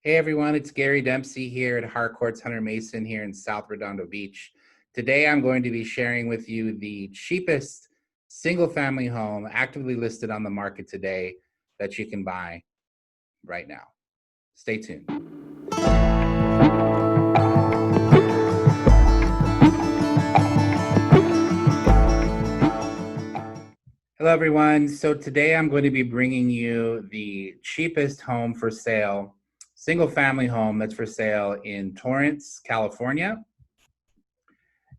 Hey everyone, it's Gary Dempsey here at Harcourts Hunter Mason here in South Redondo Beach. Today I'm going to be sharing with you the cheapest single family home actively listed on the market today that you can buy right now. Stay tuned. Hello everyone. So today I'm going to be bringing you the cheapest home for sale, single family home that's for sale in Torrance, California.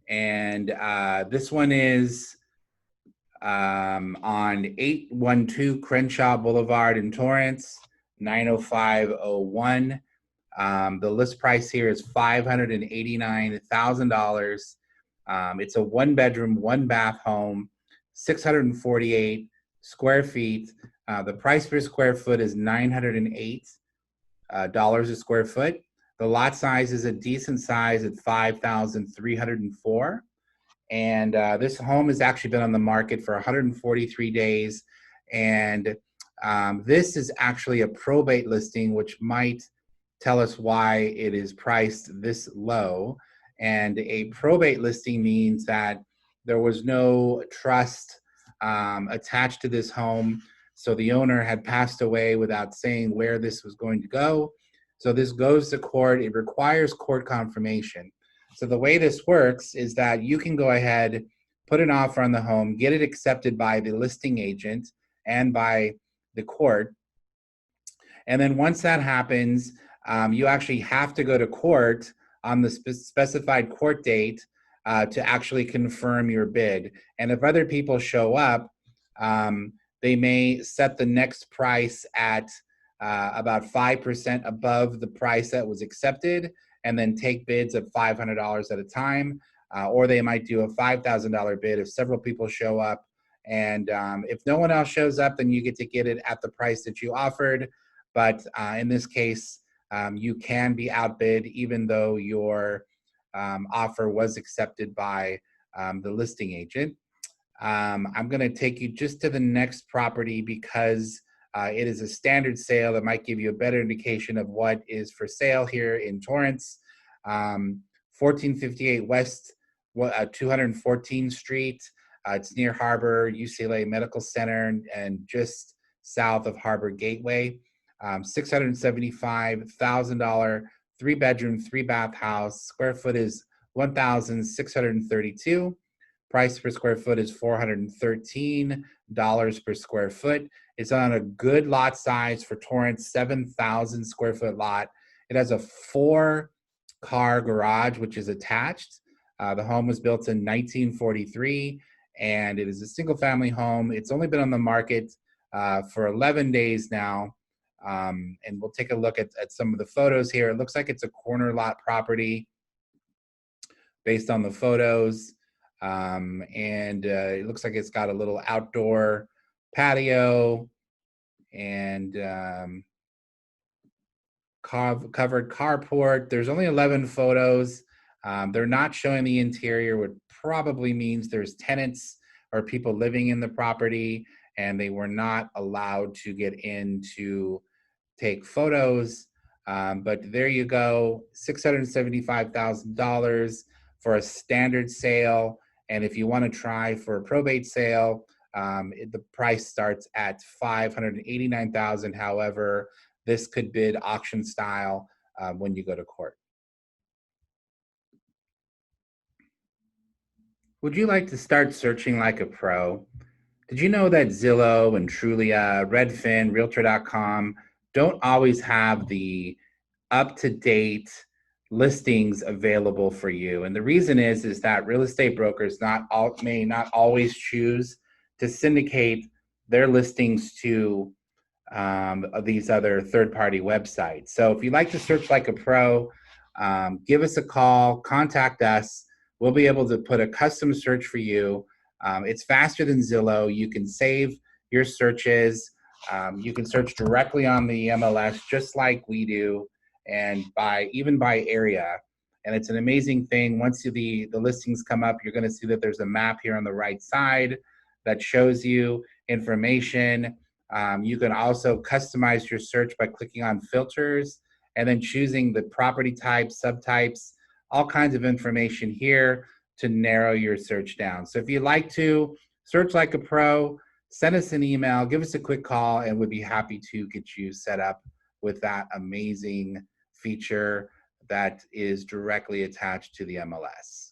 And this one is on 812 Crenshaw Boulevard in Torrance, 90501. The list price here is $589,000. It's a one bedroom, one bath home, 648 square feet. The price per square foot is $908 a square foot. The lot size is a decent size at 5,304. And this home has actually been on the market for 143 days. And this is actually a probate listing, which might tell us why it is priced this low. And a probate listing means that there was no trust attached to this home. So the owner had passed away without saying where this was going to go. So this goes to court. It requires court confirmation. So the way this works is that you can go ahead, put an offer on the home, get it accepted by the listing agent and by the court. And then once that happens, you actually have to go to court on the specified court date to actually confirm your bid. And if other people show up, they may set the next price at about 5% above the price that was accepted, and then take bids at $500 at a time, or they might do a $5,000 bid if several people show up. And if no one else shows up, then you get to get it at the price that you offered. But in this case, you can be outbid even though your offer was accepted by the listing agent. I'm going to take you just to the next property because it is a standard sale that might give you a better indication of what is for sale here in Torrance. 1458 West 214th Street. It's near Harbor UCLA Medical Center and just south of Harbor Gateway. $675,000 three-bedroom, three-bath house. Square foot is 1,632. Price per square foot is $413 per square foot. It's on a good lot size for Torrance, 7,000 square foot lot. It has a 4-car garage, which is attached. The home was built in 1943, and it is a single family home. It's only been on the market for 11 days now. And we'll take a look at some of the photos here. It looks like it's a corner lot property based on the photos. It looks like it's got a little outdoor patio and covered carport. There's only 11 photos. They're not showing the interior, which probably means there's tenants or people living in the property, and they were not allowed to get in to take photos. But there you go, $675,000 for a standard sale. And if you want to try for a probate sale, the price starts at $589,000. However, this could bid auction style when you go to court. Would you like to start searching like a pro? Did you know that Zillow and Trulia, Redfin, Realtor.com don't always have the up-to-date listings available for you? And the reason is that real estate brokers may not always choose to syndicate their listings to these other third-party websites. So if you'd like to search like a pro, give us a call, contact us. We'll be able to put a custom search for you. It's faster than Zillow. You can save your searches. You can search directly on the MLS just like we do, and even by area. And it's an amazing thing. Once the listings come up, you're going to see that there's a map here on the right side that shows you information. You can also customize your search by clicking on filters and then choosing the property types, subtypes, all kinds of information here to narrow your search down. So if you'd like to search like a pro, send us an email, give us a quick call, and we'd be happy to get you set up with that amazing feature that is directly attached to the MLS.